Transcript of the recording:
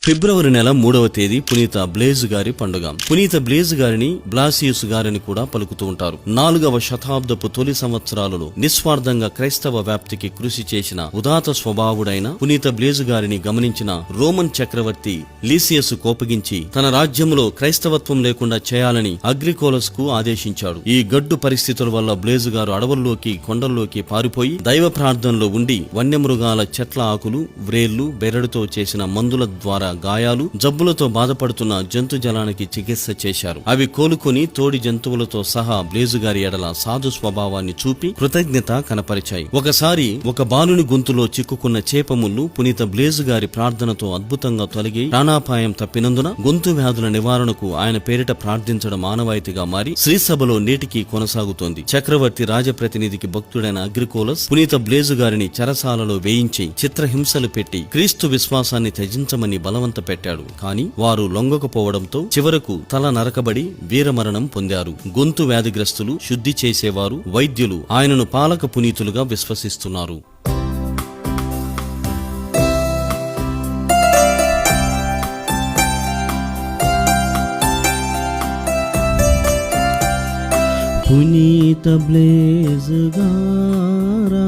ఫిబ్రవరి నెల 3వ తేదీ పునీత బ్లేజ్ గారి పండుగ. పునీత బ్లేజ్ గారిని బ్లాసియస్ గారిని కూడా పలుకుతూ ఉంటారు. 4వ శతాబ్దపు తొలి సంవత్సరాలలో నిస్వార్థంగా క్రైస్తవ వ్యాప్తికి కృషి చేసిన ఉదాత స్వభావుడైన పునీత బ్లేజ్ గారిని గమనించిన రోమన్ చక్రవర్తి లీసియస్ కోపగించి తన రాజ్యంలో క్రైస్తవత్వం లేకుండా చేయాలని అగ్రికోలస్ కు ఆదేశించాడు. ఈ గడ్డు పరిస్థితుల వల్ల బ్లేజ్ గారు అడవుల్లోకి కొండల్లోకి పారిపోయి దైవ ప్రార్థనలో ఉండి వన్యమృగాల చెట్ల ఆకులు, వ్రేళ్లు, బెరడుతో చేసిన మందుల ద్వారా గాయాలు, జబ్బులతో బాధపడుతున్న జంతు జలానికి చికిత్స చేశారు. అవి కోలుకొని తోడి జంతువులతో సహా బ్లేజు గారి ఎడల సాధు స్వభావాన్ని చూపి కృతజ్ఞత కనపరిచాయి. ఒకసారి ఒక బాలుని గొంతులో చిక్కుకున్న చేపముళ్ళు పునీత బ్లేజు గారి ప్రార్థనతో అద్భుతంగా తొలగి ప్రాణాపాయం తప్పినందున గొంతు వ్యాధుల నివారణకు ఆయన పేరిట ప్రార్థించడం ఆనవాయితీగా మారి శ్రీసభలో నేటికి కొనసాగుతోంది. చక్రవర్తి రాజప్రతినిధికి భక్తుడైన అగ్రికోలస్ పునీత బ్లేజు గారిని చెరసాలలో వేయించి చిత్రహింసలు పెట్టి క్రీస్తు విశ్వాసాన్ని త్యజించమని బలవంత పెట్టాడు. కానీ వారు లొంగకపోవడంతో చివరకు తల నరకబడి వీరమరణం పొందారు. గొంతు వ్యాధిగ్రస్తులు, శుద్ధి చేసేవారు, వైద్యులు ఆయనను పాలక పునీతులుగా విశ్వసిస్తున్నారు. పునీత బ్లేజ్ గారా